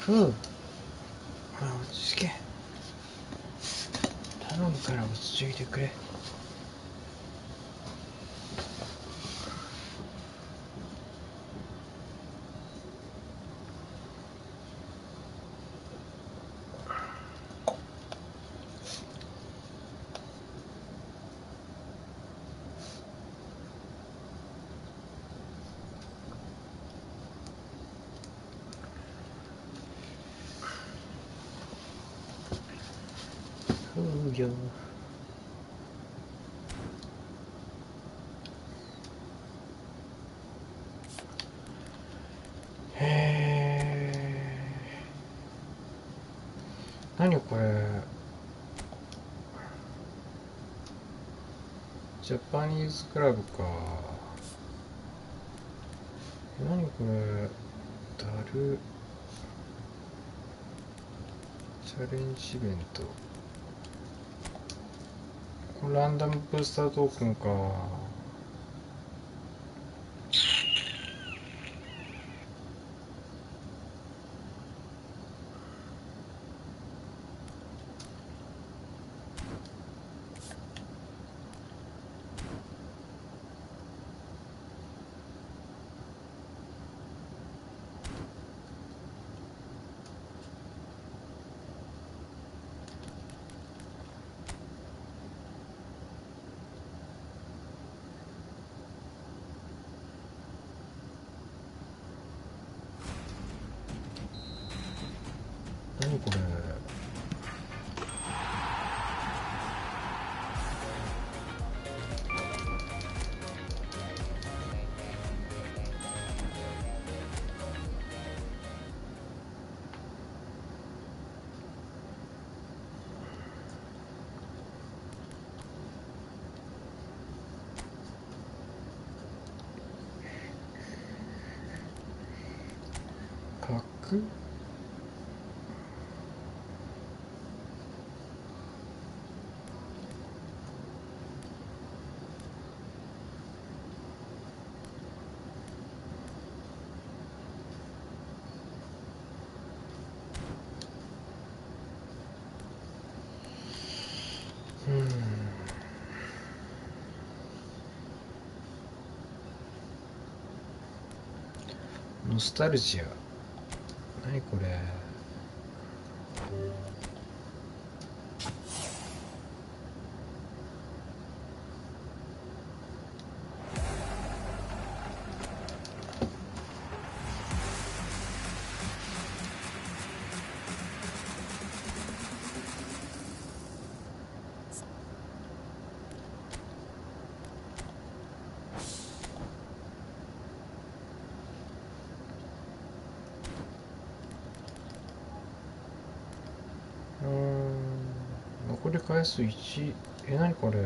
ふう、落ち着け。頼むから落ち着いてくれ。ふうよ。何これ。ジャパニーズクラブか。何これ。ダルチャレンジイベント。これランダムブースタートークンか。何これ。パック。ノスタルジア。何これ。残り回数1。何これ。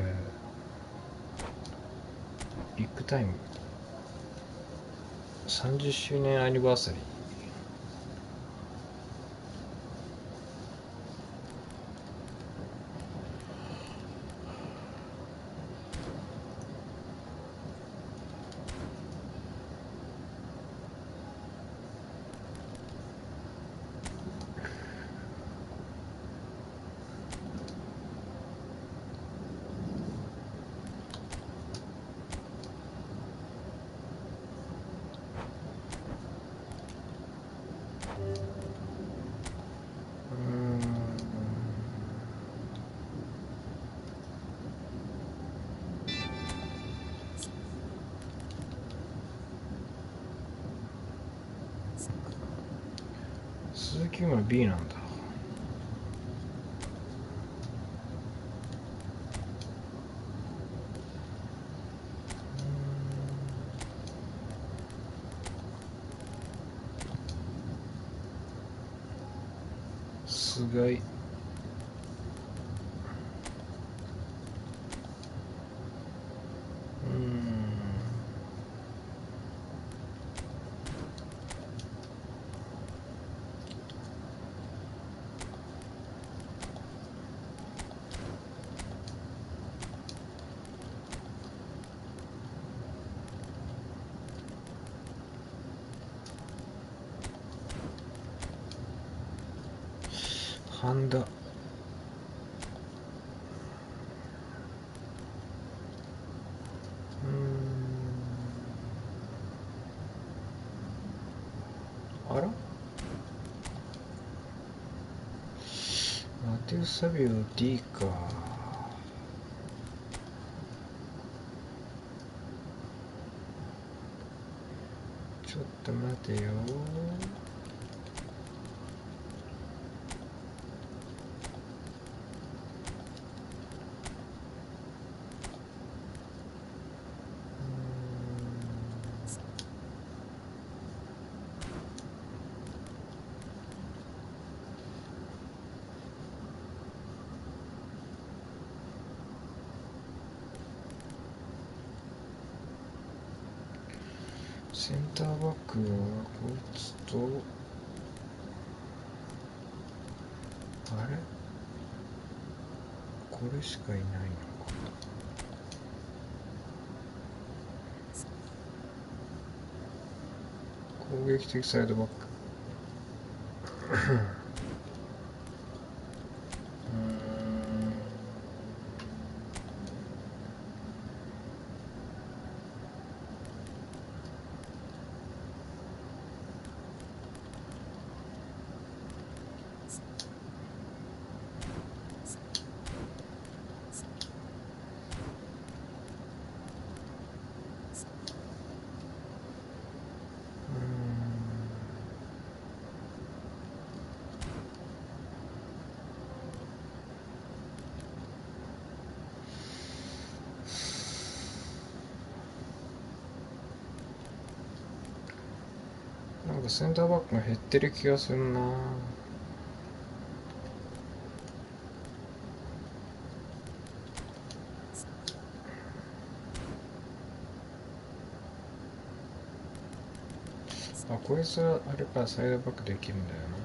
ビッグタイム30周年アニバーサリー。鈴木は B なんだ。菅井。パンダ。あら、マテウス・サビオ D か。ちょっと待てよ。センターバックはこいつと、あれこれしかいないのか。攻撃的サイドバック。なんかセンターバックが減ってる気がするな。あ、こいつはあれか、サイドバックできるんだよな。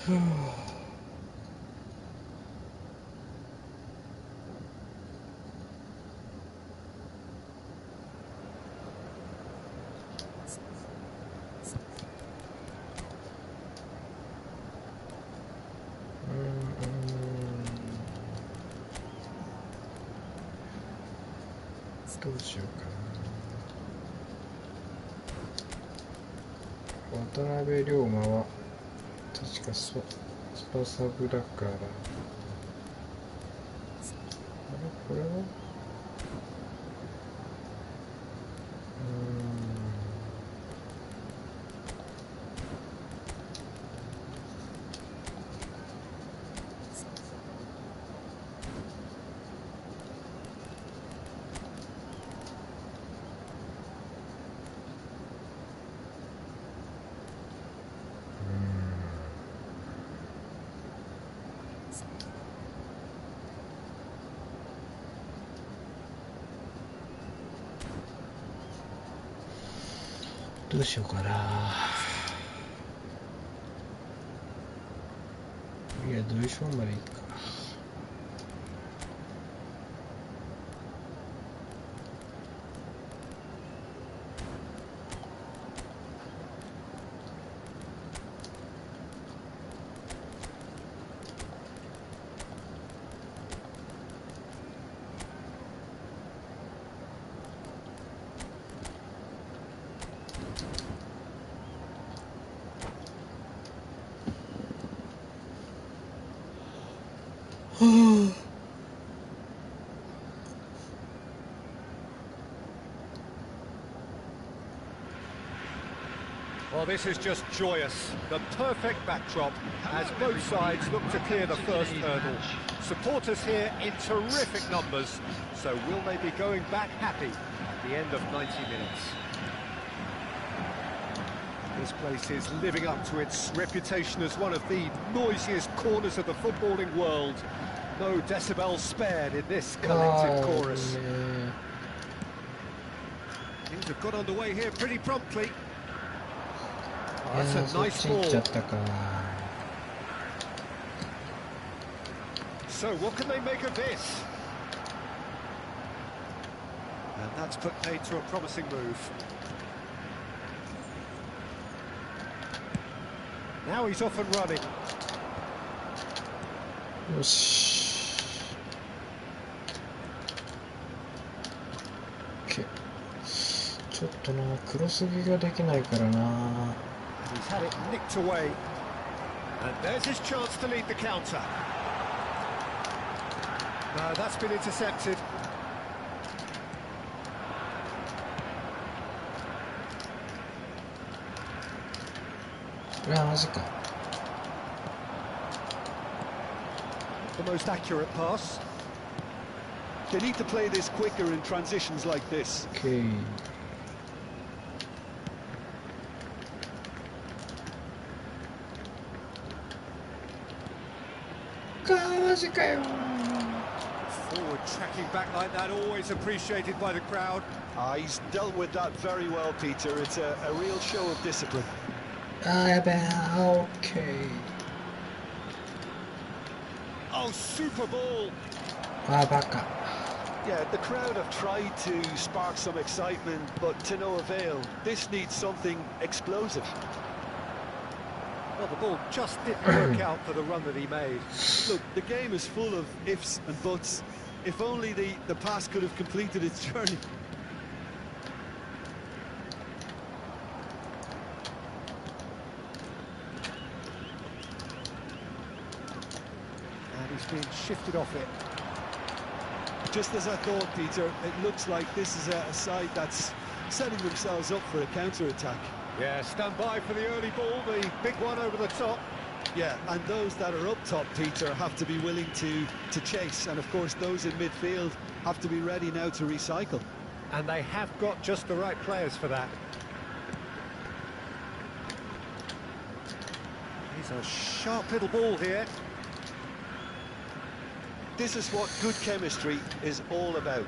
ふぅ。どうしようかな。渡辺龍馬は確かスパサブだから。あれこれはどうしようかな。いや、どうしようまでいいか。Well, this is just joyous. The perfect backdrop as both sides look to clear the first hurdle. Supporters here in terrific numbers, so will they be going back happy at the end of 90 minutes? This place is living up to its reputation as one of the noisiest corners of the footballing world. No decibels spared in this collective chorus. Things have got underway here pretty promptly. Oh, that's a nice ball. So what can they make of this? And that's put paid to a promising move. Now he's off and running. Okay. ちょっとな、クロスギができないからな。He's had it nicked away. And there's his chance to lead the counter. No, that's been intercepted. The most accurate pass. They need to play this quicker in transitions like this. Okay. Forward tracking back like that, always appreciated by the crowd. He's dealt with that very well, Peter. It's a real show of discipline. Okay. Oh, super ball. Yeah, the crowd have tried to spark some excitement, but to no avail. This needs something explosive. Well, the ball just didn't work out for the run that he made. Look, the game is full of ifs and buts. If only the pass could have completed its journey. And he's been shifted off it. Just as I thought, Peter, it looks like this is a side that's setting themselves up for a counter-attack. Yeah, stand by for the early ball, the big one over the top. Yeah, and those that are up top, Peter, have to be willing to chase. And, of course, those in midfield have to be ready now to recycle. And they have got just the right players for that. He's a sharp little ball here. This is what good chemistry is all about.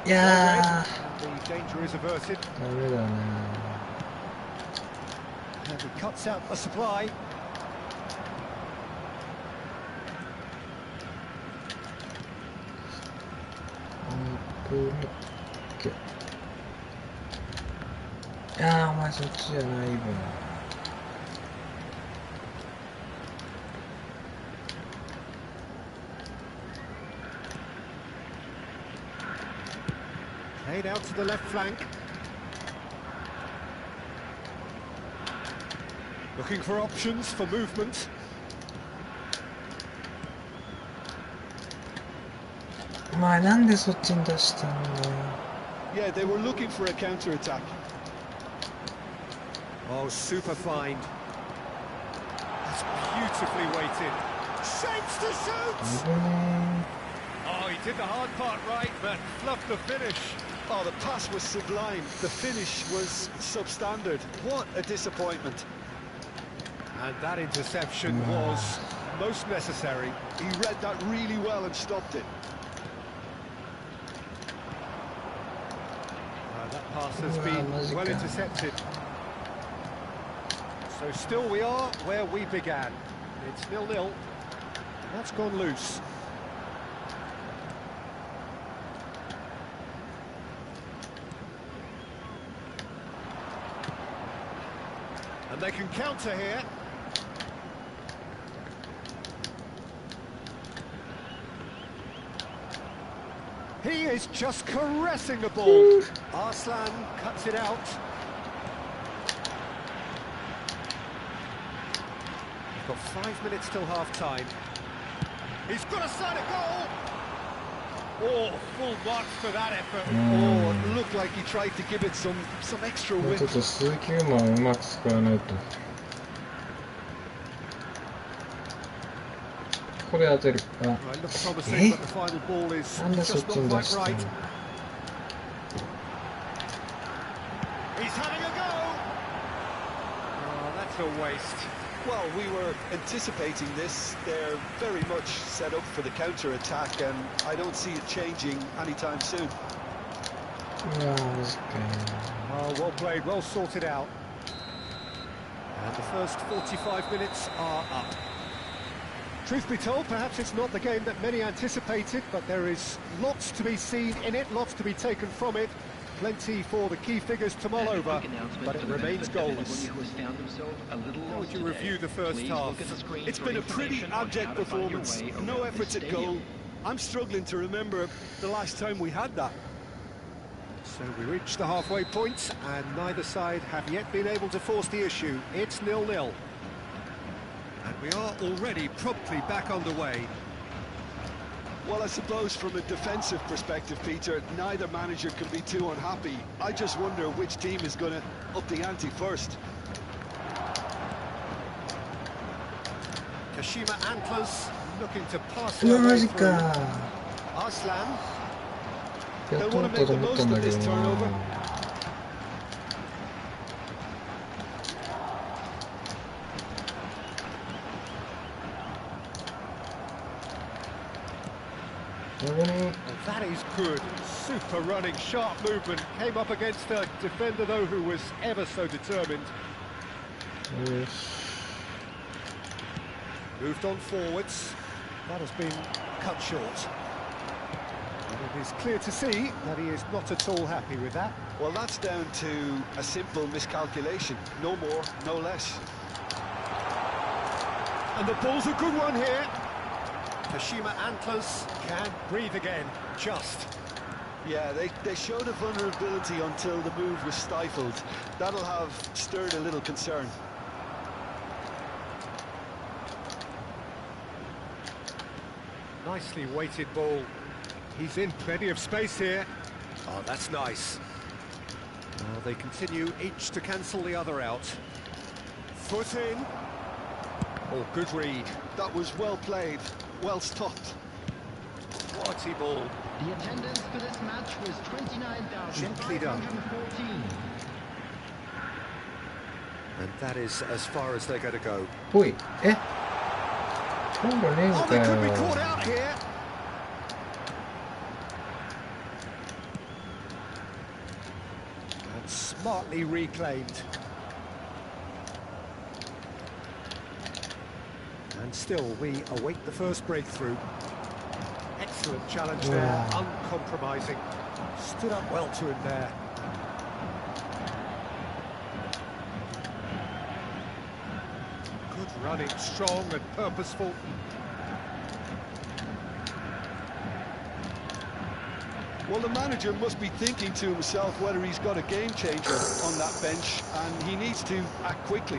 Yeah. The danger is averted. And he cuts out the supply. Played out to the left flank. Looking for options for movement. Yeah, they were looking for a counter-attack. Oh, super fine. That's beautifully weighted. Shapes to shoot! Oh, he did the hard part right, but fluffed the finish. Oh, the pass was sublime. The finish was substandard. What a disappointment. And that interception was most necessary. He read that really well and stopped it. That pass has been well intercepted. So still we are where we began. It's 0-0. That's gone loose. And they can counter here. He is just caressing the ball. Arslan cuts it out. We've got 5 minutes till half-time. He's got a side of goal! Oh, full marks for that effort. Oh, it looked like he tried to give it some extra もう width. ちょっと数球マンをうまく使わないと。これ当てる。あ、 Right, looks promising, but the final ball is なんでそっ just ちに not 出し quite たの right. He's having a go. Oh, that's a waste. Well, we were anticipating this. They're very much set up for the counter-attack, and I don't see it changing anytime soon. うわー、マジかよ。 Oh, well played, well sorted out. And the first 45 minutes are up. Truth be told, perhaps it's not the game that many anticipated, but there is lots to be seen in it, lots to be taken from it. Plenty for the key figures to mull over, but it remains goalless. How would you review the first half? It's been a pretty abject performance. No efforts at goal. I'm struggling to remember the last time we had that. So we reach the halfway point, and neither side have yet been able to force the issue. It's 0-0. And we are already promptly back underway. Well, I suppose from a defensive perspective, Peter, neither manager can be too unhappy. I just wonder which team is going to up the ante first. Kashima Antlers looking to pass うわ、 their マ way ジ through. か。 Arslan. いや、取ったと思ったんだけどな。That is good. Super running, sharp movement. Came up against a defender, though, who was ever so determined. よし。 Moved on forwards. That has been cut short. And it is clear to see that he is not at all happy with that. Well, that's down to a simple miscalculation. No more, no less. And the ball's a good one here. Kashima Antlers can breathe again, just. Yeah, they showed a vulnerability until the move was stifled. That'll have stirred a little concern. Nicely weighted ball. He's in plenty of space here. Oh, that's nice. Well, they continue each to cancel the other out. Foot in. Oh, good read. That was well played, well stopped. Quality ball. The attendance for this match was 29,514. And that is as far as they're going to go. ほい。え、今度ねえ Oh, のか they could be よ。 caught out here. And smartly reclaimed. And still, we await the first breakthrough. Excellent challenge there, uncompromising. Stood up well to him there. Good running, strong and purposeful. Well, the manager must be thinking to himself whether he's got a game changer on that bench, and he needs to act quickly.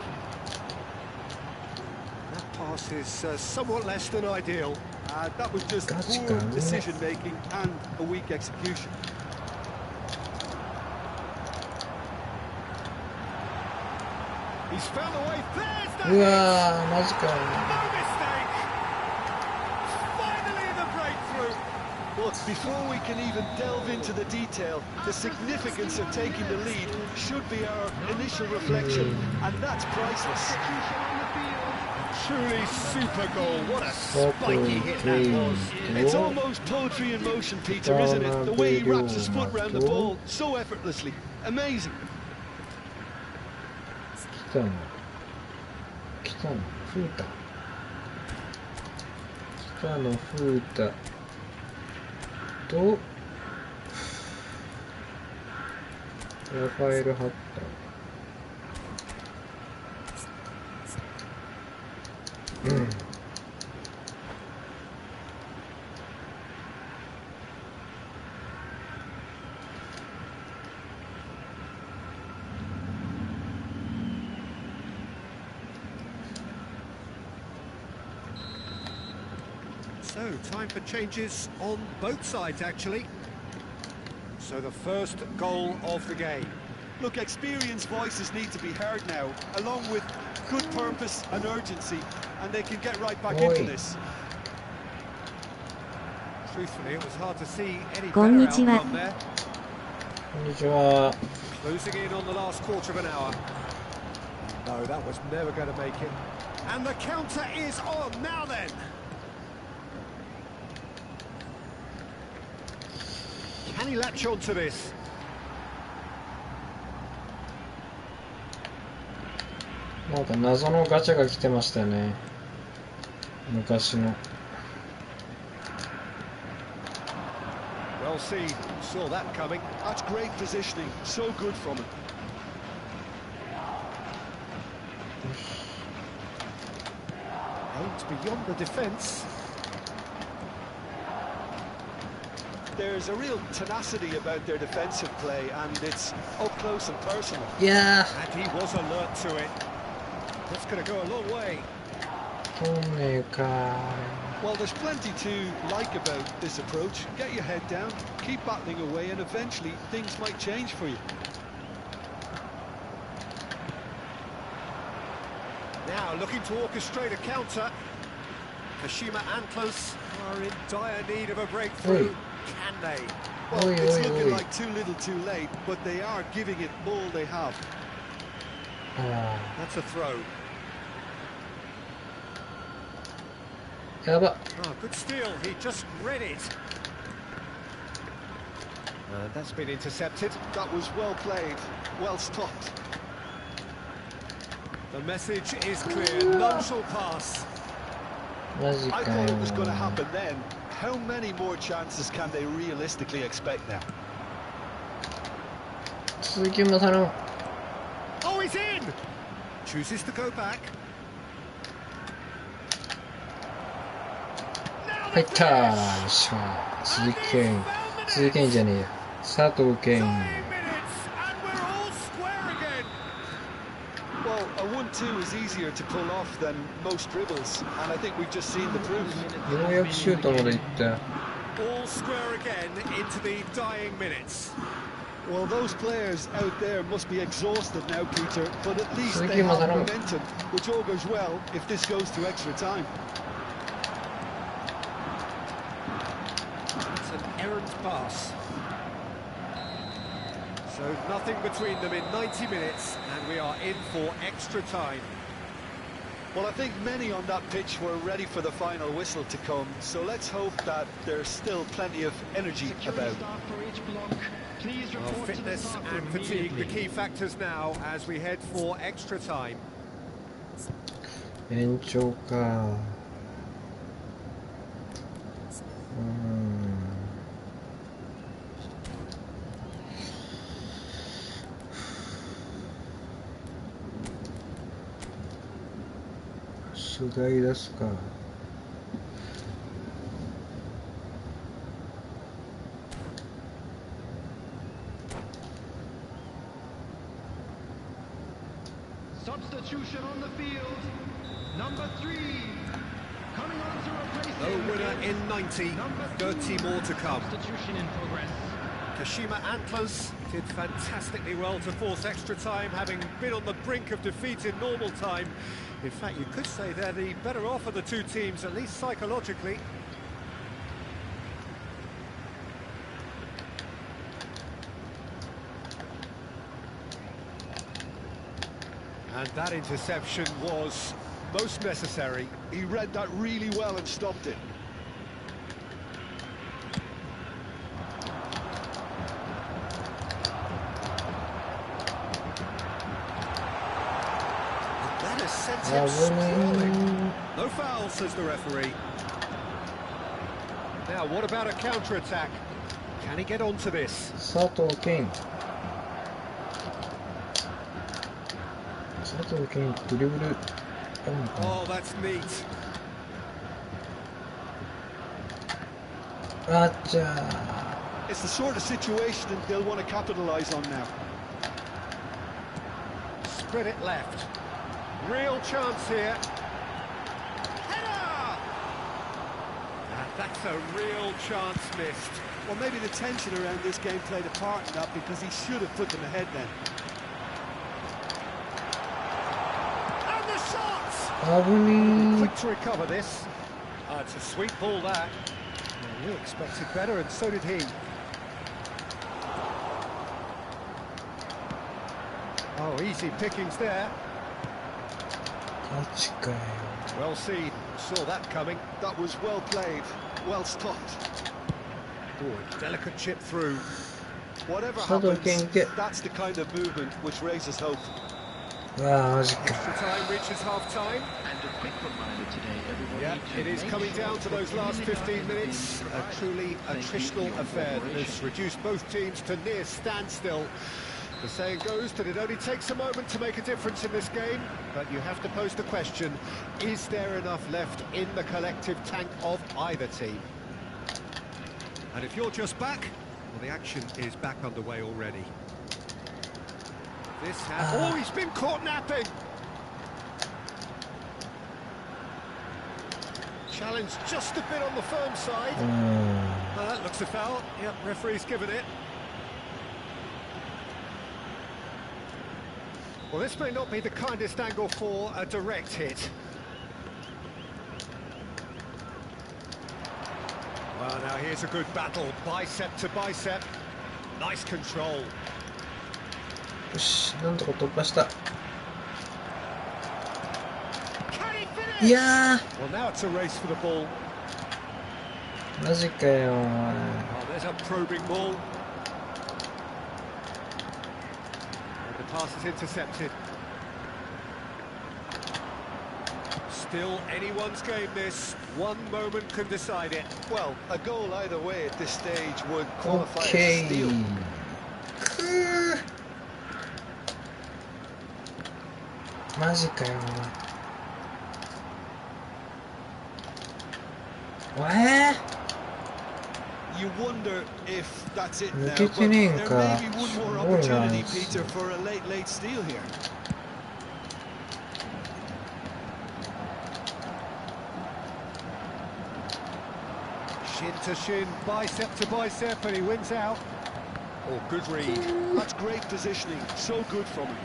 That pass is somewhat less than ideal. That was just poor decision-making and a weak execution. He's found a way. There's the うわー、マジかよ。 no mistake. Finally the breakthrough. But before we can even delve into the detail, the significance of taking the lead should be our initial reflection, and that's priceless. Truly super goal. What a spiky hit that was. It's almost poetry in motion, Peter, isn't it? The way he wraps his foot round the ball so effortlessly. Amazing. 来たの。来たの。フータ。来たの、フータ。と、ラファエル・ハッター。うん。So, time for changes on both sides, actually. So, the first goal of the game. Look, experienced voices need to be heard now, along with good purpose and urgency, and they can get right back into this. Truthfully, it was hard to see any better こんにちは。 outcome there. こんにちは。 Closing in on the last quarter of an hour. No, that was never going to make it. And the counter is on. Now then. Can he latch on to this? なんか謎のガチャが来てましたよね。昔の。Well seen. Saw that coming. That's great positioning. So good from him. Aimed beyond the defence. There's a real tenacity about their defensive play, and it's up close and personal. いや And he was alert to it. That's going to go a long way. ー、飛んねえか。 Well, there's plenty to like about this approach. Get your head down, keep battling away, and eventually things might change for you. Now looking to orchestrate a counter. Kashima Antlers are in dire need of a breakthrough. Oi. Can they? Well, Oi, it's oi, looking oi. like too little too late, but they are giving it all they have. あ That's a throw. ー、やば。 Oh, good steal. He just read it. And that's been intercepted. That was well played, well stopped. The message is clear. None shall pass. マジか I よ。 thought it was going to happen then. How many more chances can they realistically expect now? 続きも頼む。 Oh, he's in! Chooses to go back. 入ったー。よっしゃ。鈴木健。鈴木健じゃねえや。佐藤健。 9 minutes, and we're all square again. Well, a 1-2 is easier to pull off than most dribbles, and I think we've just seen the proof. ようやくシュートまで行った。 All square again into the dying minutes. Well, those players out there must be exhausted now, Peter, but at least Thank they you, have Madam. momentum, which all goes well if this goes to extra time. It's an errant pass. So nothing between them in 90 minutes, and we are in for extra time. Well, I think many on that pitch were ready for the final whistle to come, so let's hope that there's still plenty of energy about. Well, fitness and fatigue, the key factors now as we head for extra time. 延長か。素材出すか。Substitution on the field. Number 3. Coming on to replace No him. winner in 90, 30 more to come. Substitution in progress. Kashima Antlers did fantastically well to force extra time, having been on the brink of defeat in normal time. In fact, you could say they're the better off of the two teams, at least psychologically. And that interception was most necessary. He read that really well and stopped it. That has sent him sprawling. No foul, says the referee. Now, what about a counter-attack? Can he get onto this? 佐藤健。佐藤健、ドリブル。Oh, that's neat. あっちゃ It's the sort of situation they'll want to capitalise on now. Spread it left. Real chance here. Header! And That's a real chance missed. Well, maybe the tension around this game played a part in that, because he should have put them ahead then. And the shots! 危ね Quick to recover this. It's a sweet ball, that. Well, we expected better, and so did he. Oh, easy pickings there. マジかよ。 Well seen. Saw that coming. That was well played, well stopped. Oh, a delicate chip through. Whatever 佐藤 happens, 健介。 that's the kind of movement which raises hope. うわあ、マジか。 Extra time reaches half time. And a quick reminder today, everybody. Yeah, it is coming down to those last 15 minutes. A truly attritional affair that has reduced both teams to near standstill. The saying goes that it only takes a moment to make a difference in this game, but you have to pose the question, is there enough left in the collective tank of either team? And if you're just back, well, the action is back underway already. This has... Oh, he's been caught napping! Challenge just a bit on the firm side. うーん。 That looks a foul. Yep, referee's given it. Well, this may not be the kindest angle for a direct hit. Well, now here's a good battle, bicep to bicep. Nice control. よし、なんとか突破した。 Can he finish? いや Well, now it's a race for the ball. ー、マジかよ。 Oh, there's a probing ball. And the pass is intercepted. Still anyone's game, this. One moment can decide it. Well, a goal either way at this stage would オ qualify ッ as ケ a ー。 steal. くー。マジかよ。You wonder if that's it now, 抜け but てねえん there か。 may be one す more ごいな。 opportunity, Peter, for a late steal here. Shin to shin, bicep to bicep, and he wins out. Oh, good read. That's great positioning, so good from him.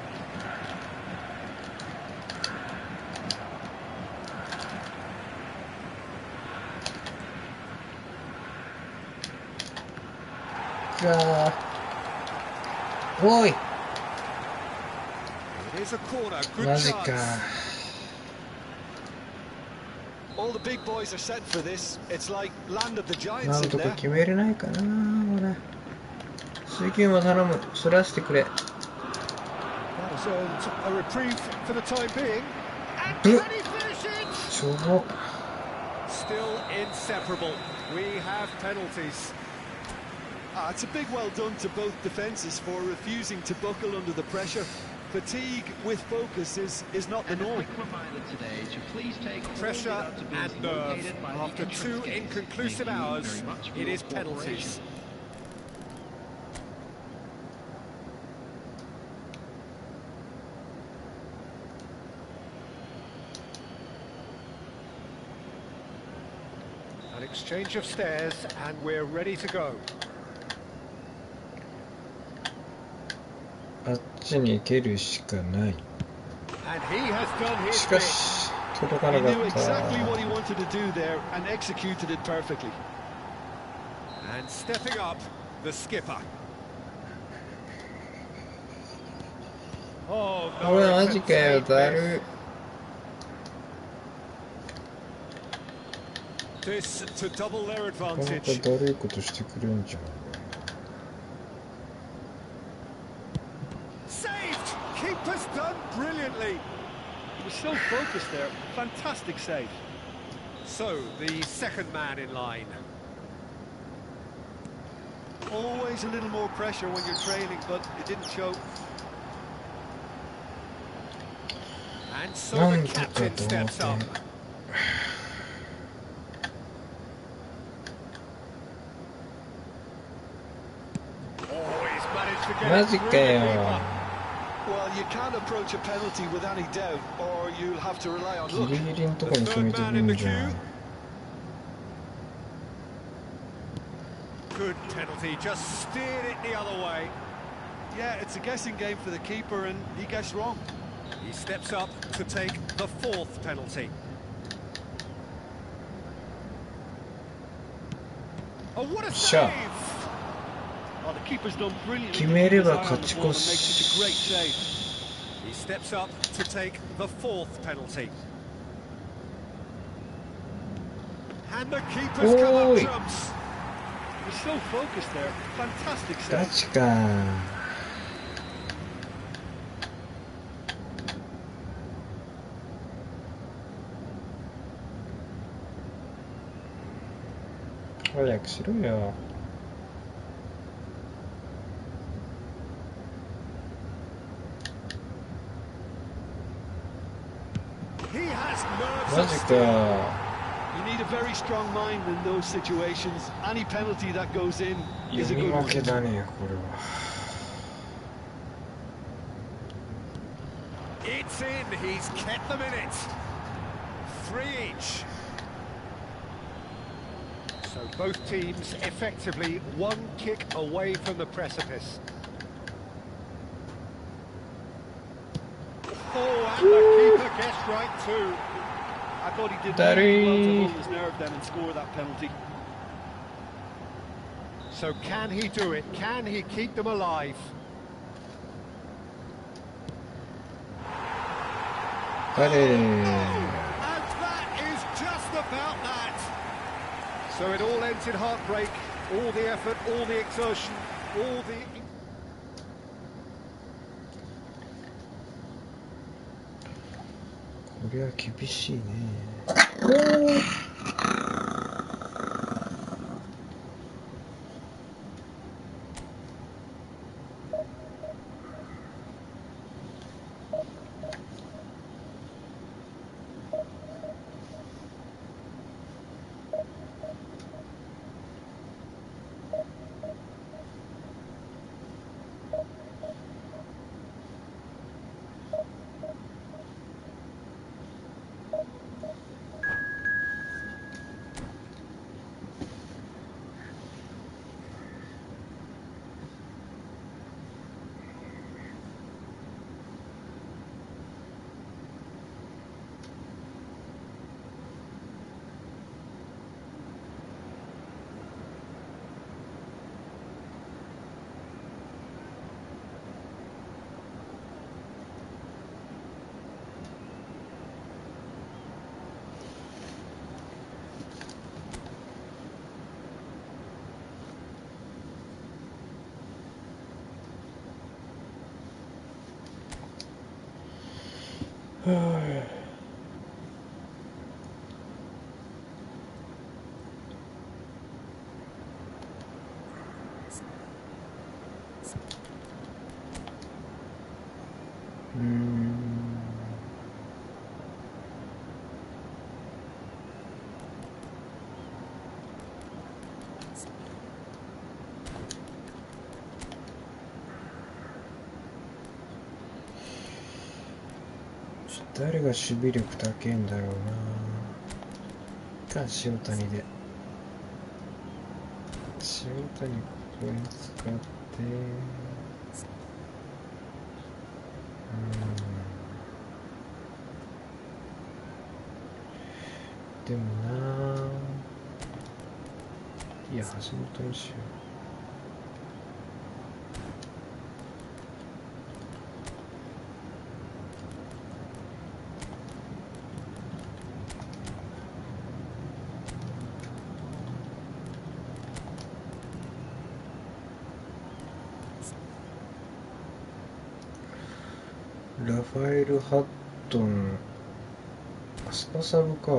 Oi! It is a corner, good マジ chance. か。 All the big boys are set for this. It's like land of the な giants ん in とか there. 決めれないかな、俺。水球も頼む。そらしてくれ。 That was a reprieve for the time being. And Mm. can he finish it? しょぼ。 Still inseparable. We have penalties. It's a big well done to both defences for refusing to buckle under the pressure. Fatigue with focus is not the And a norm. quick reminder today to please take all Pressure the automobiles and nerve. located by the After entrance 2 gate. inconclusive Thank you hours, very much for it your is penalties. cooperation. An exchange of stares, and we're ready to go. あっちに行けるしかない。 And he has done his しか bit. し、届か He なか knew った。 exactly what he wanted to do there and executed it perfectly. And stepping up, the skipper. Oh, 俺 no, マ it's ジ a かよ、 save だ miss. る。 This to double their なんか advantage. だるいことしてくるんじゃん。 Saved! Keeper's done brilliantly. He was so focused there. Fantastic save. So, the second man in line. Always a little more pressure when you're trailing, but it didn't show. And so な the んとか captain と思っ steps up. て。 Oh, he's managed to get マ it ジか through よ。 the keeper. Well, you can't approach a penalty with any doubt, or you'll have to rely on ギ luck. リギリのとこに決めてくるんじゃん。Good penalty, just steered it the other way. Yeah, it's a guessing game for the keeper, and he gets wrong. He steps up to take the fourth penalty. Oh, what a Shot. save! Oh, the keeper's done brilliantly. 決めれば to keep his eye on 勝 the ち ball 越 and makes it a great し。 save. He steps up to take the fourth penalty. And the keeper's come up Oi. trumps. He was so focused there. Fantastic ガ save. チか。早くしろよ。He has nerves マ of ジ steel. か。 You need a very strong mind in those situations. Any penalty that goes in is a 読み good one. 負けだね、これは。 It's in, he's kept them in it. 3 each. So both teams effectively one kick away from the precipice. Oh, and the keeper gets right too. I thought he did Daddy. really well to hold his nerve then and score that penalty. So can he do it? Can he keep them alive? Allez. And that is just about that. So it all ends in heartbreak. All the effort, all the exertion, all the... これは厳しいね。誰が守備力高いんだろうな。か塩谷で。塩谷これ使って。でもな。いや橋本にしよう。ラファエル・ハットン、スパサブか。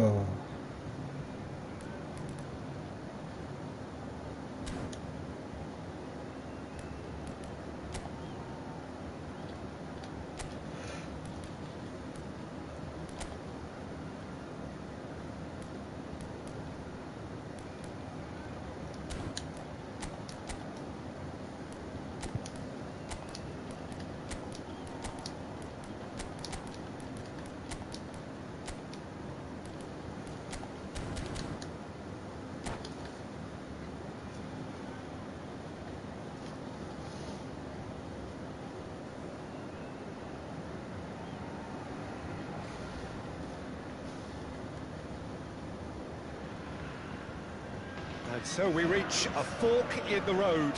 So we reach a fork in the road.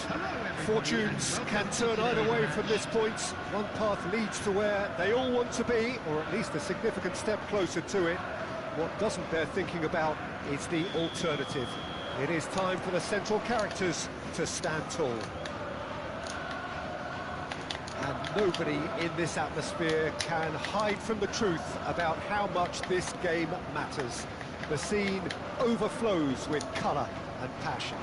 Fortunes can turn either way from this point. One path leads to where they all want to be, or at least a significant step closer to it. What doesn't bear thinking about is the alternative. It is time for the central characters to stand tall. And nobody in this atmosphere can hide from the truth about how much this game matters. The scene overflows with colour and passion.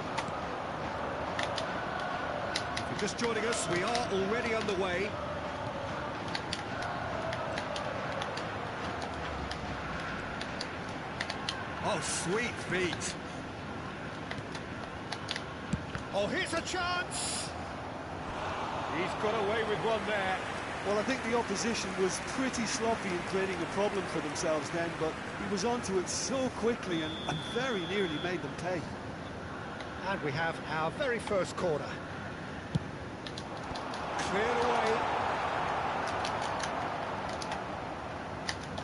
If you're just joining us, we are already underway. Oh, sweet feet. Oh, here's a chance. He's got away with one there. Well, I think the opposition was pretty sloppy in creating a problem for themselves then, but he was onto it so quickly and very nearly made them pay. And we have our very first corner. Cleared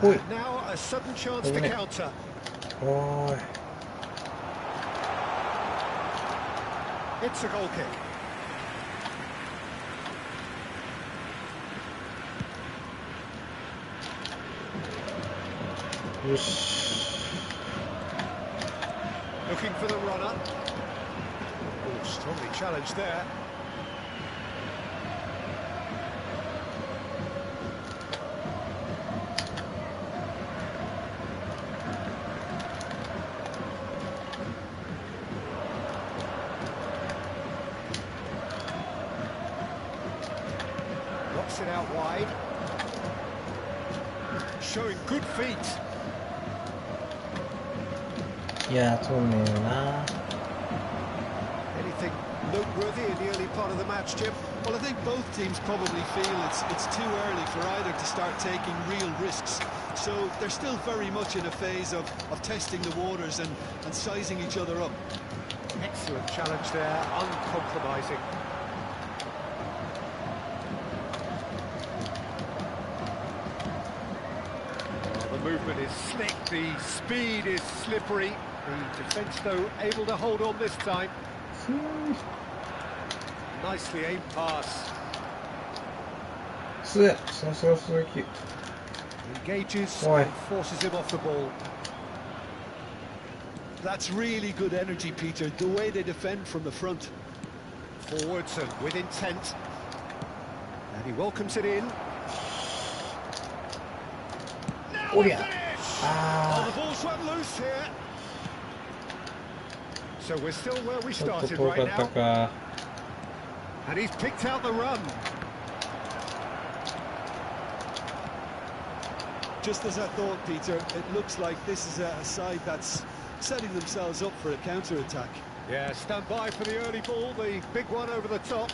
away. And now a sudden chance to counter. Oh. It's a goal kick. Looking for the runner. Oh, strongly challenged there. Knocks it out wide. Showing good feet. Yeah, Anything noteworthy in the early part of the match, Jim? Well, I think both teams probably feel it's too early for either to start taking real risks. So they're still very much in a phase of testing the waters and sizing each other up. Excellent challenge there, uncompromising. The movement is slick, the speed is slippery. The defence, though, able to hold on this time. Nicely aimed pass. Engages and forces him off the ball. That's really good energy, Peter, the way they defend from the front. Forwards and with intent. And he welcomes it in. Now the finish! Oh, the ball's run loose here. So we're still where we started right now. And he's picked out the run. Just as I thought, Peter, it looks like this is a side that's setting themselves up for a counter-attack. Yeah, stand by for the early ball, the big one over the top.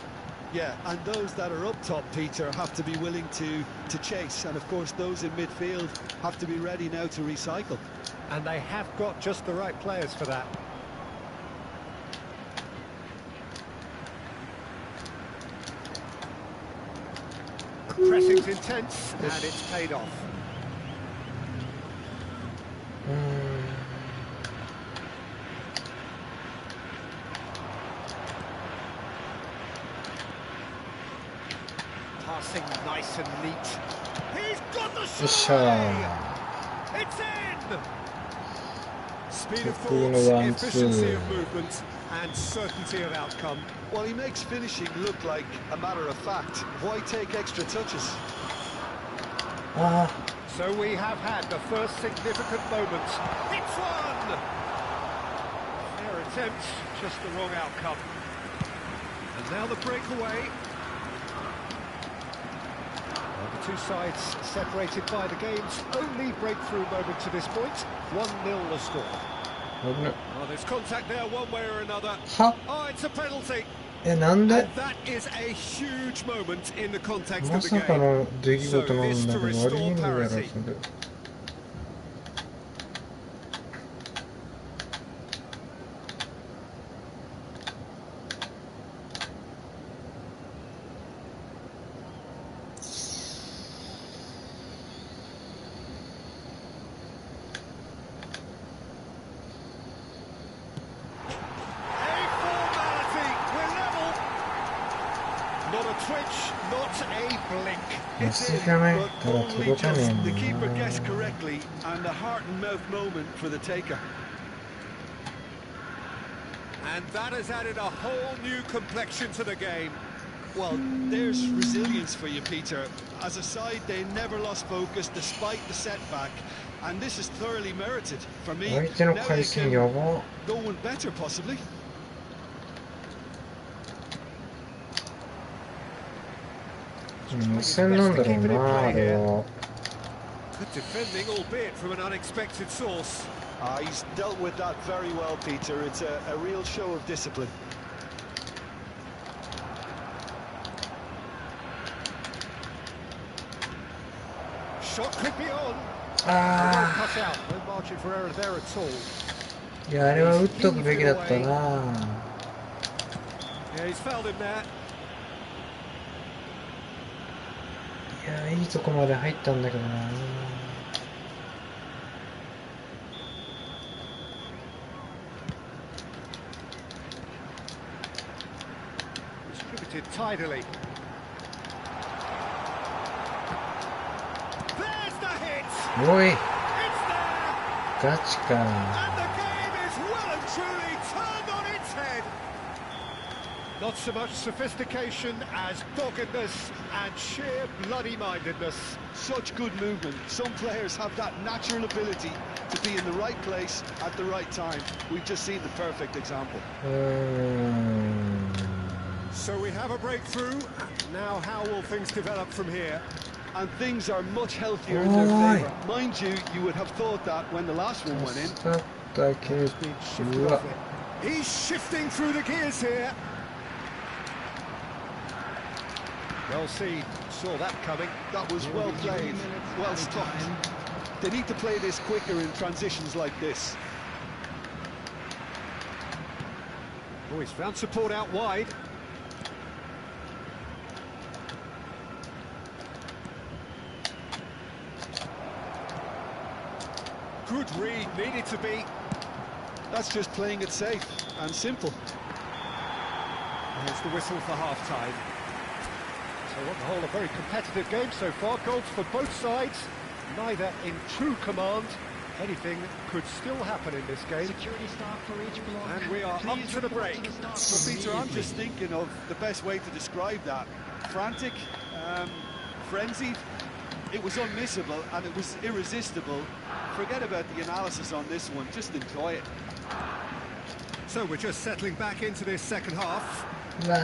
Yeah, and those that are up top, Peter, have to be willing to chase. And, of course, those in midfield have to be ready now to recycle. And they have got just the right players for that. Pressing's intense, and it's paid off. Passing nice and neat. He's got the shot! It's in! Speed of thought, efficiency of movement, and certainty of outcome. Well, he makes finishing look like a matter of fact. Why take extra touches? So we have had the first significant moment. It's one! Fair attempt, just the wrong outcome. And now the breakaway. Well, the two sides separated by the game's only breakthrough moment to this point. 1-0 the score. Oh, there's contact there one way or another. Oh, it's a penalty. And that is a huge moment in the context of the game. So this to restore parity. Not a twitch, not a blink. まっすぐがないから Only 届かねえ just ん the だ keeper な guessed correctly, and a heart and mouth moment for the taker. And that has added a whole new complexion to the game. Well, there's resilience for you, Peter. As a side, they never lost focus despite the setback, and this is thoroughly merited for me. 相手の Now 回 they 線 can やば。 go one better, possibly. 無線なんだろうな、あれは。 Good defending, albeit from an unexpected source. He's dealt with that very well, Peter. It's a real show of discipline. Shot could be on. あ Cut out. No margin for error there at all. あ、いや、あれは打っとくべきだったな。 Yeah, he's fouled him there. いや、いいとこまで入ったんだけどな。 Distributed tidily. There's the hit. おい、 It's there. ガチか。 And the game is well and truly turned on its head. Not so much sophistication as doggedness and sheer bloody-mindedness. Such good movement. Some players have that natural ability to be in the right place at the right time. We've just seen the perfect example. So we have a breakthrough. Now how will things develop from here? And things are much healthier in their favour. Mind you, you would have thought that when the last one went in. だったけど、 Been shifted うわ off it. He's shifting through the gears here. Well seen. Saw that coming. That was well played, well stopped. They need to play this quicker in transitions like this. Oh, he's found support out wide. Good read, needed to be. That's just playing it safe and simple. There's the whistle for half-time. So on the whole, a very competitive game so far. Goals for both sides, neither in true command. Anything could still happen in this game. Security staff for each block. And we are up Please to the report break. to the So, staff Peter, I'm immediately. just thinking of the best way to describe that. Frantic, frenzied. It was unmissable and it was irresistible. Forget about the analysis on this one, just enjoy it. So we're just settling back into this second half. うわ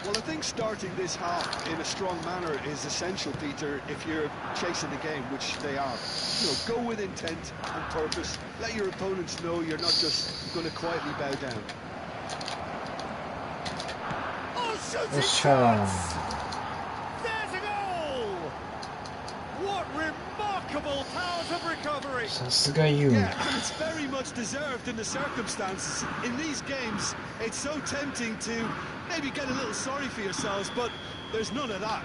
Well, I think starting this half in a strong manner is essential, Peter, if you're chasing the game, which they are. You know, go with intent and purpose. Let your opponents know you're not just going to quietly bow down. Oh, shooting よっしゃ chance! There's a goal! What remarkable powers of recovery! さすがユウ。 Yeah, and it's very much deserved in the circumstances. In these games, it's so tempting to maybe get a little sorry for yourselves, but there's none of that.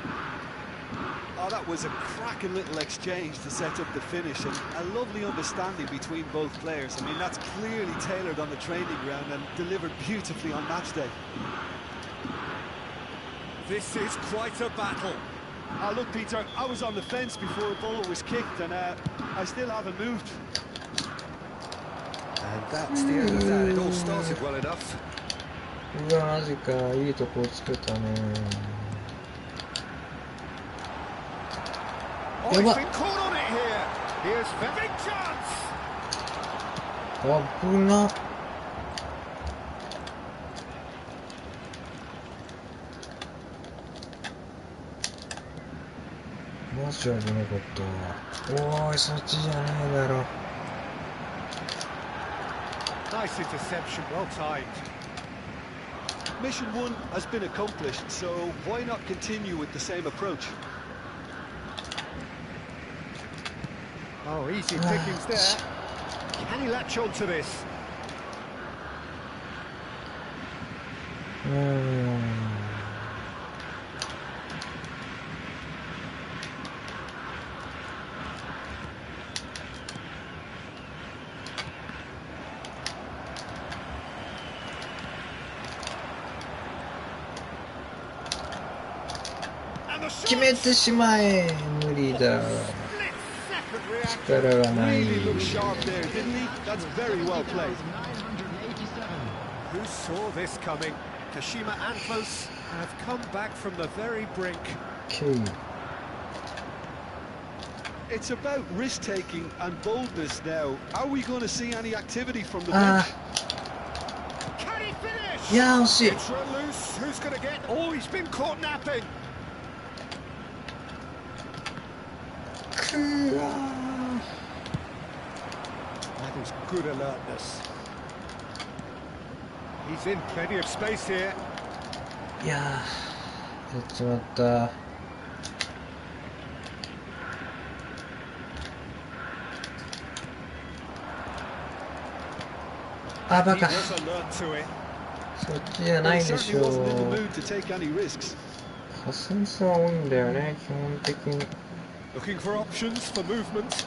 Oh, that was a cracking little exchange to set up the finish, and a lovely understanding between both players. I mean, that's clearly tailored on the training ground and delivered beautifully on match day. This is quite a battle. Look, Peter, I was on the fence before the ball was kicked, and I still haven't moved. And that's the end of that. It all started well enough. うわ、マジか。いいとこ作ったね。 Oh, he's been caught on it here. Here's the big chance. 危な。マジ危なかったわ。おーい、そっちじゃねえだろ。 Nice interception, well timed. Mission 1 has been accomplished, so why not continue with the same approach? Oh, easy pickings there. Can he latch on to this? う決めてしまえ。無理だ。力がない。 Really looked sharp there, didn't he? That's very well played. Who saw this coming? Kashima and Close have come back from the very brink. Okay. It's about risk-taking and boldness now. Are we going to see any activity from the bench? Can he finish? いやー惜しい。 It's run loose. Who's going to get? Oh, he's been caught napping. くわ That is good alertness. He's in plenty of space here. ー。いやーやっちまった。あ、バカ。 He was alert to it. そっちじゃないでし He ょ wasn't in the う。 mood to take any risks. パスミスは多いんだよね、基本的に。 Looking for options for movement.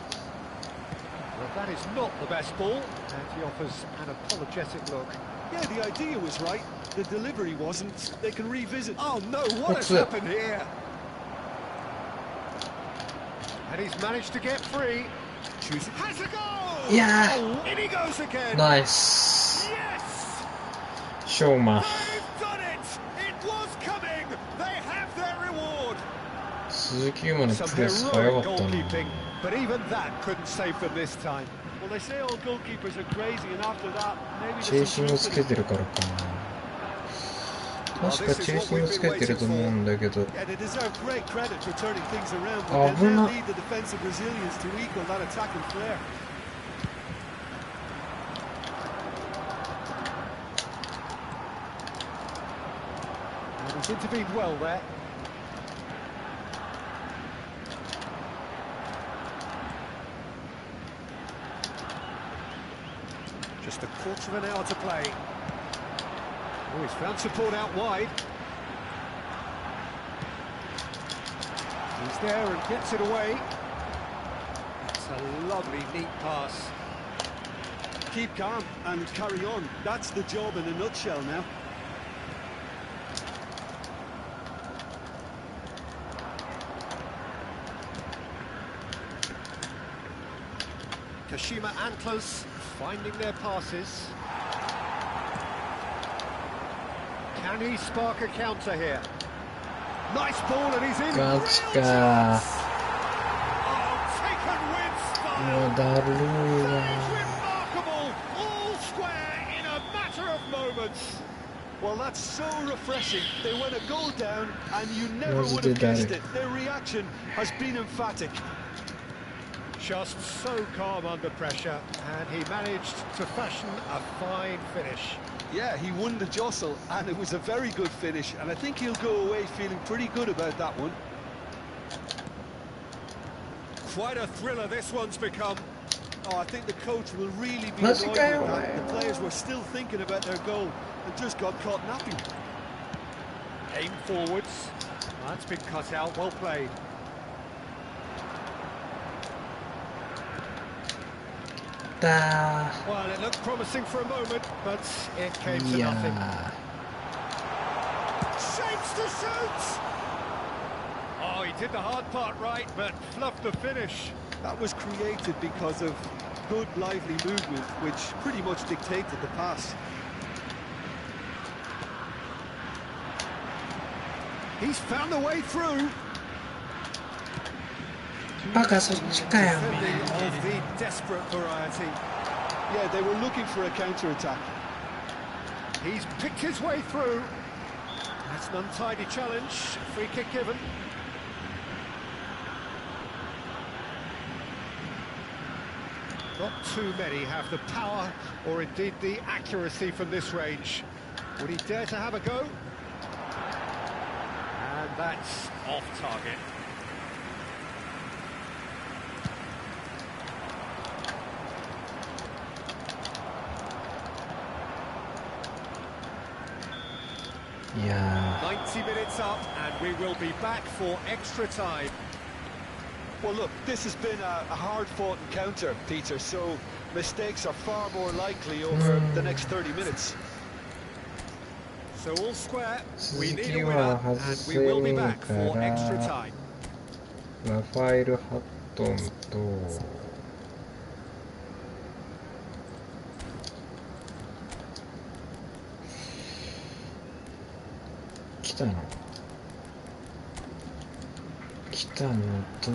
Well, that is not the best ball, and he offers an apologetic look. Yeah, the idea was right. The delivery wasn't. They can revisit. Oh no, what has happened here? And he's managed to get free. Has a goal! Yeah. Oh, in he goes again. ナイス。 Yes! ショーマン。 They've done it! It was coming! They have their reward! 鈴木優馬の Some プレス早 heroic かったな。 goalkeeping, but even that couldn't save them this time. Well, they say all goalkeepers are crazy, and after that, maybe チェイ there's シン some グ truth つ in け it. てるからかな。確かチェイシングつけてると思うんだけど。 Yeah, they deserve great credit for turning things around, Oh, but they'll we're not- need the defensive resilience to equal that attacking flair. And he's intervened well there. Just a quarter of an hour to play. Oh, he's found support out wide. He's there and gets it away. It's a lovely, neat pass. Keep calm and carry on. That's the job in a nutshell now. Kashima and Close finding their passes. Can he spark a counter here? Nice ball and he's in. ガチ Brilliant. か。 Oh, taken with も style. うだるい That わ。 is remarkable. All square in a matter of moments. Well, that's so refreshing. They went a goal down, and you never Was would have it that- guessed it. Their reaction has been emphatic. Just so calm under pressure, and he managed to fashion a fine finish. Yeah, he won the jostle, and it was a very good finish, and I think he'll go away feeling pretty good about that one. Quite a thriller this one's become. Oh, I think the coach will really be Let's annoyed go. with that. The players were still thinking about their goal and just got caught napping. Aim forwards. That's been cut out, well played. Well, it looked promising for a moment, but it came to いや nothing. ー Shapes to shoot! Oh, he did the hard part right, but fluffed the finish. That was created because of good, lively movement, which pretty much dictated the pass. He's found a way through. バカそっちかよ。 Defending of the desperate variety. Yeah, they were looking for a counter-attack. He's picked his way through. That's an untidy challenge. Free kick given. Not too many have the power or indeed the accuracy from this range. Would he dare to have a go? And that's off target. Yeah. 90 minutes up, and we will be back for extra time. Well, look, this has been a hard-fought encounter, Peter, so mistakes are far more likely over the next 30 minutes. So all square. We 鈴 need 木 a は winner, 外 and せ we will be ね back え for か extra ら time. ラファエル・ハットンと来たのと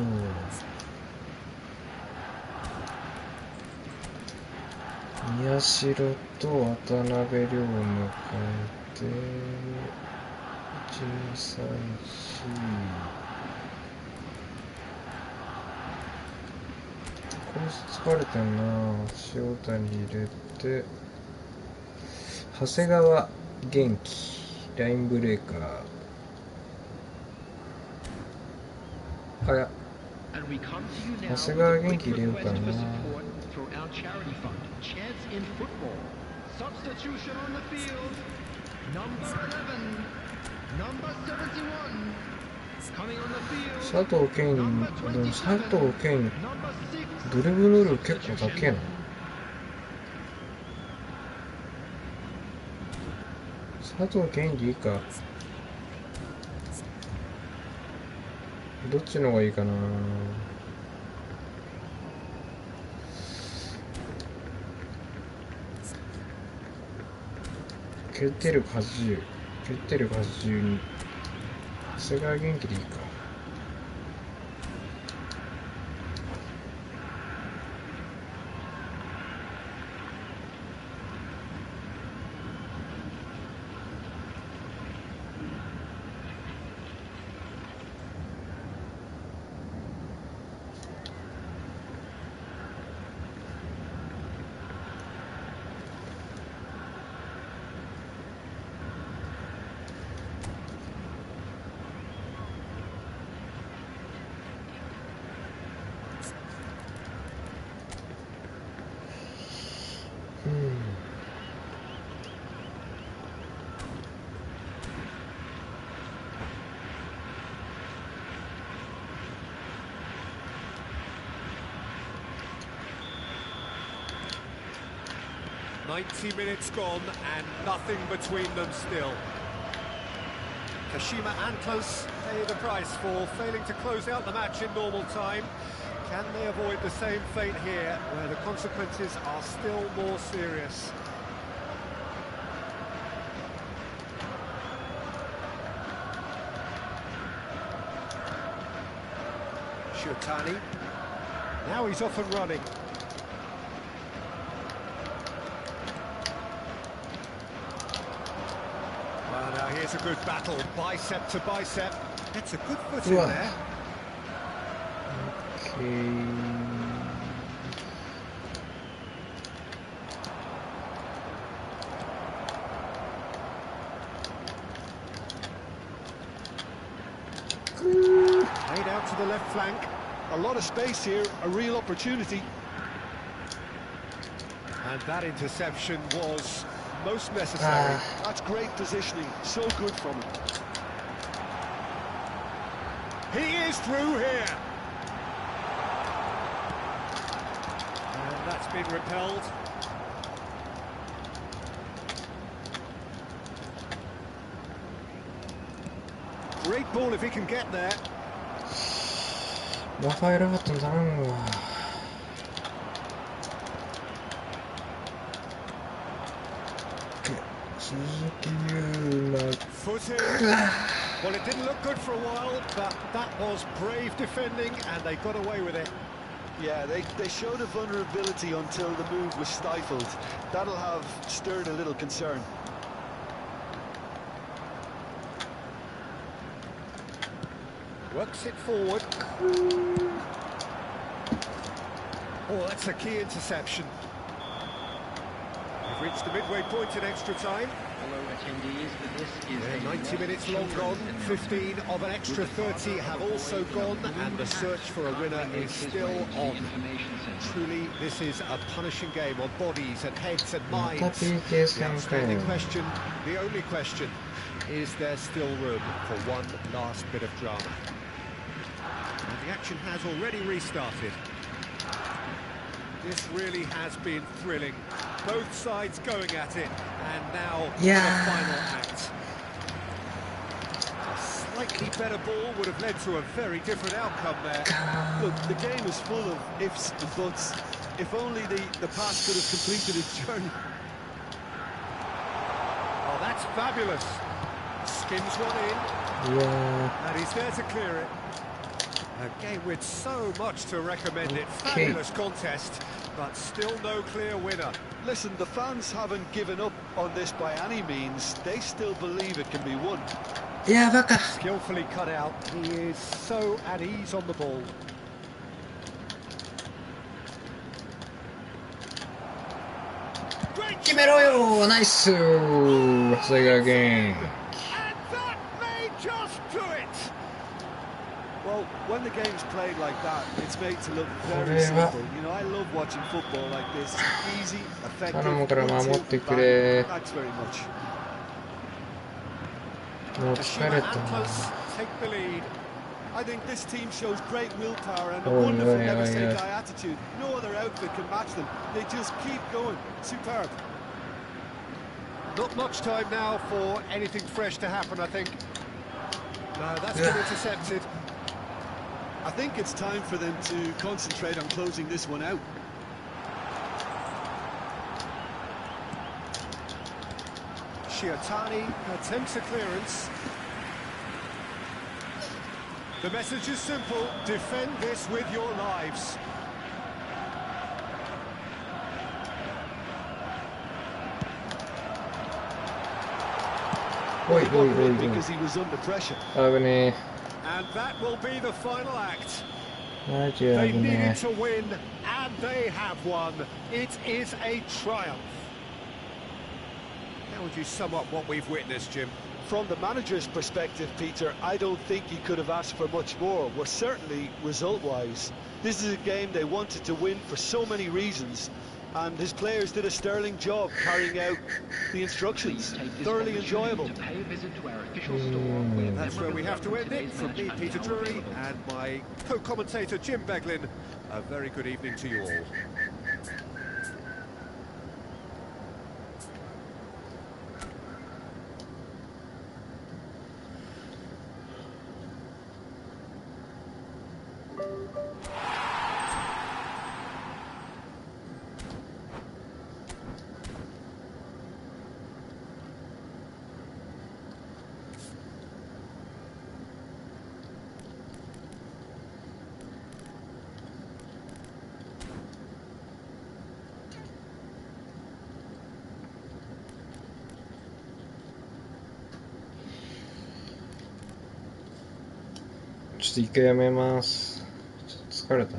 宮代と渡辺亮を迎えて1、2、3、4こいつ疲れてんな。塩谷入れて長谷川元気ラインブレーカー長谷川元気入れようかな。佐藤健、でも佐藤健ドリブル能力結構高えな。佐藤健でいいか。どっちの方がいいかな。決定力80、決定力82。長谷川元気でいいか。90 minutes gone and nothing between them still. Kashima Antlers pay the price for failing to close out the match in normal time. Can they avoid the same fate here, where the consequences are still more serious? Shotani. Now he's off and running. Well, now here's a good battle, bicep to bicep. It's a good foot in there. Played out to the left flank. A lot of space here, a real opportunity. And that interception was most necessary. That's great positioning, so good from him. He is through here. And that's been repelled. Great ball if he can get there. ラファエル・ハットン頼むわ。鈴木優馬。Well, it didn't look good for a while, but that was brave defending, and they got away with it. Yeah, they showed a vulnerability until the move was stifled. That'll have stirred a little concern. Works it forward. Oh, that's a key interception. We've reached the midway point in extra time. Yeah, 90 minutes long gone, 15 of an extra 30 have also gone, and the search for a winner is still on. Truly, this is a punishing game on bodies and heads and minds. The outstanding question, the only question, is there still room for one last bit of drama? And the action has already restarted. This really has been thrilling. Both sides going at it, and now the final act. Any better ball would have led to a very different outcome there. Look, the game is full of ifs and buts. If only the pass could have completed its journey. Oh, that's fabulous. Skims one in. Yeah. And he's there to clear it. A game with so much to recommend it. Fabulous contest, but still no clear winner. Listen, the fans haven't given up on this by any means. They still believe it can be won. いやバカ Skillfully cut out. He is so at ease on the ball. 決めろよナイス長谷川源 And that may just do it. Well, when the game's played like that, it's made to look very これは simple. You know, I love watching football like this. Easy, effective. 頼むから守ってく bang. れ Thanks very much. もう疲れた Antlers take the lead. I think this team shows great willpower and a Oh, wonderful yeah, never say yeah. die attitude. No other outfit can match them. They just keep going. Superb. Not much time now for anything fresh to happen, I think. No, that's been intercepted. I think it's time for them to concentrate on closing this one out. Shiotani attempts a clearance. The message is simple: defend this with your lives.おいおいおいおい Because he was under pressure. 危ね And that will be the final act. えマジ危 They ね needed to win, and they have won. It is a triumph. How would you sum up what we've witnessed, Jim? From the manager's perspective, Peter, I don't think he could have asked for much more. Well, certainly result-wise. This is a game they wanted to win for so many reasons, and his players did a sterling job carrying out the instructions. Thoroughly enjoyable. That's where we have to end it. From me, Peter Drury, and my co-commentator, Jim Beglin. A very good evening to you all.ちょっと一回やめますちょっと疲れた